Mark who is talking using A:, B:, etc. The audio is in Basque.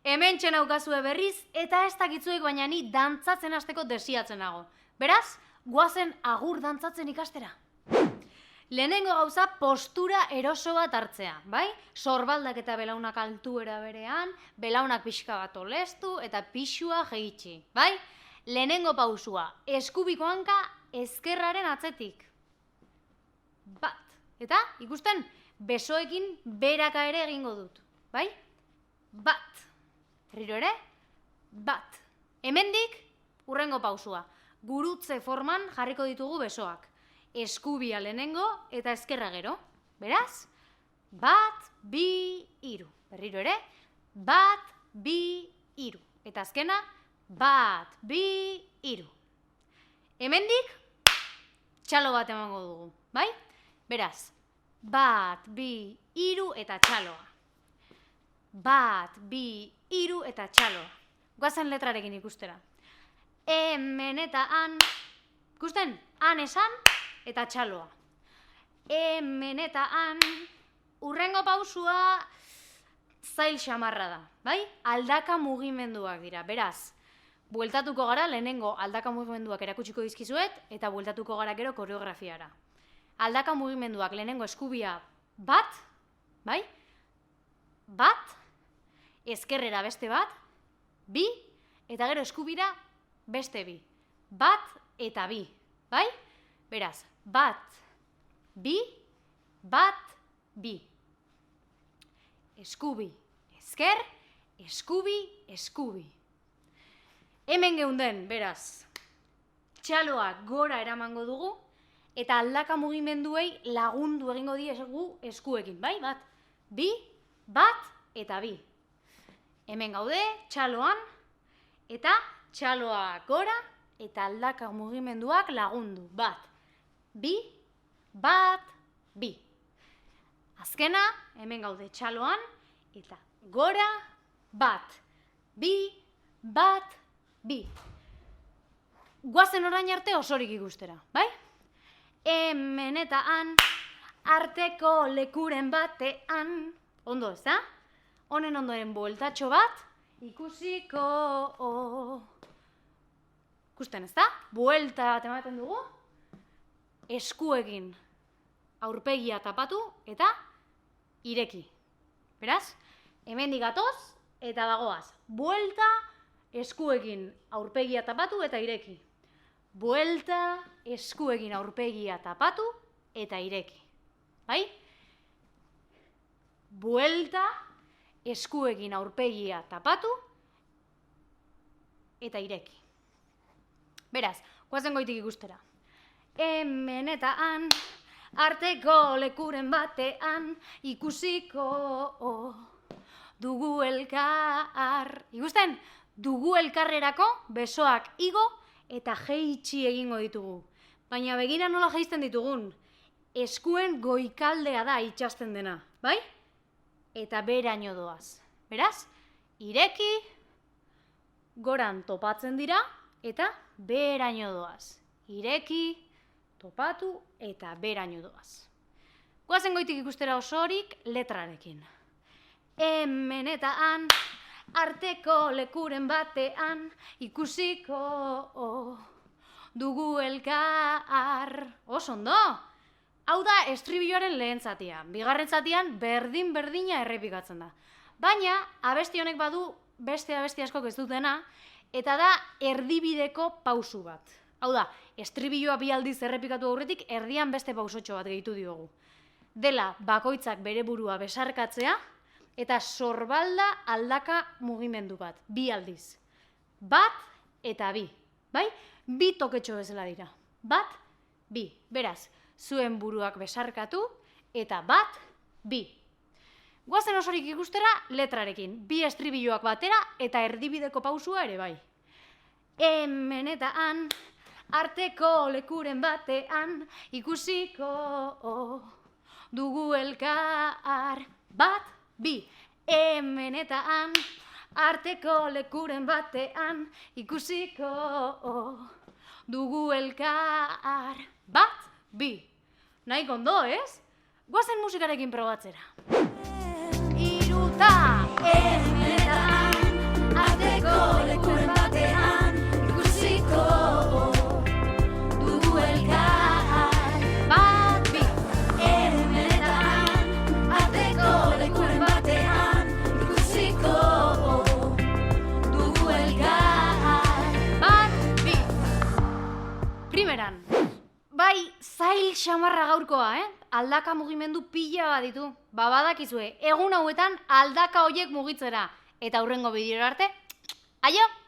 A: Hemen txenaukazue berriz, eta ez dakitzuek baina ni dantzatzen hasteko desiatzen nago. Beraz, guazen agur dantzatzen ikastera. Lehenengo gauza postura eroso bat hartzea, bai? Sorbaldak eta belaunak altuera berean, belaunak pixka bat olestu eta pixua jeitsi, bai? Lehenengo pausua, eskubiko hanka ezkerraren atzetik. Bat. Eta, ikusten, besoekin beraka ere egingo dut, bai? Bat. Berriro ere, bat. Hemendik, hurrengo pausua. Gurutze forman jarriko ditugu besoak. Eskubia lehenengo eta ezkerra gero. Beraz, bat, bi, hiru. Berriro ere, bat, bi, hiru. Eta azkena, bat, bi, hiru. Hemendik, txalo bat emango dugu, bai? Beraz, bat, bi, hiru eta txaloa. Bat, bi, hiru eta txaloa. Goazen letrarekin ikustera. Hemen eta han, ikusten, han esan eta txaloa. Hemen eta han, hurrengo pausua zail xamarra da, bai? Aldaka mugimenduak dira, beraz. Bueltatuko gara, lehenengo aldaka mugimenduak erakutsiko dizkizuet, eta bueltatuko gara gero koreografiara. Aldaka mugimenduak lehenengo eskubia bat, bai? Bat, ezkerrera beste bat, bi, eta gero eskubira beste bi. Bat eta bi, bai? Beraz, bat, bi, eskubi, ezker, eskubi, eskubi. Hemen geunden, beraz, txaloa gora eramango dugu, eta aldaka mugimenduei lagundu egingo diegu eskuekin, bai? Bat, bi, bat eta bi. Hemen gaude, txaloan, eta txaloa gora, eta aldaka mugimenduak lagundu. Bat, bi, bat, bi. Azkena, hemen gaude txaloan, eta gora, bat, bi, bat, bi. Guazen orain arte osorik ikustera, bai? Hemen eta han, arteko lekuren batean. Ondo ez da? Honen ondoren bueltatxo bat, ikusiko. Ikusten ez da? Buelta bat ematen dugu. Eskuekin aurpegia tapatu eta ireki. Beraz, hemendik gatoz eta bagoaz. Buelta, eskuekin aurpegia tapatu eta ireki. Buelta, eskuekin aurpegia tapatu eta ireki. Bai? Buelta, eskuekin aurpegia tapatu eta ireki. Beraz, goazen goitik ikustera. Hemen eta han, arteko lekuren batean, ikusiko dugu elkar. Ikusten? Dugu elkarrerako besoak igo eta jeitsi egingo ditugu. Baina begira nola jaisten ditugun. Eskuen goikaldea da itxasten dena, bai? Eta beraino doaz. Beraz, ireki, goran topatzen dira, eta beraino doaz. Ireki, topatu, eta beraino doaz. Goazen goitik ikustera osorik letrarekin. Hemen eta han, arteko lekuren batean, ikusiko dugu elkar. Oso ondo! Hau da estribilloaren lehen zatia. Bigarren zatian berdin-berdina errepikatzen da. Baina, abesti honek badu beste abesti askok ez dutena, eta da erdibideko pausu bat. Hau da, estribilloa bi aldiz errepikatu aurretik, erdian beste pausotxo bat gehitu diogu. Dela, bakoitzak bere burua besarkatzea, eta sorbalda aldaka mugimendu bat, bi aldiz. Bat eta bi, bai? Bi toketxo bezala dira. Bat, bi. Beraz, zuen buruak besarkatu, eta bat, bi. Goazen osorik ikustera letrarekin, bi estribilloak batera eta erdibideko pausua ere bai. Hemen eta han, arteko lekuren batean, ikusiko dugu elkar. Bat, bi. Hemen eta han, arteko lekuren batean, ikusiko dugu elkar. Bat, bi. Nahi kondo, ez? Goazen musikarekin probatzera. Iruta, hemen eta han, xamarra gaurkoa, Aldaka mugimendu pila bat ditu. Badakizue, egun hauetan aldaka hoiek mugitzera. Eta hurrengo bideora arte, aio!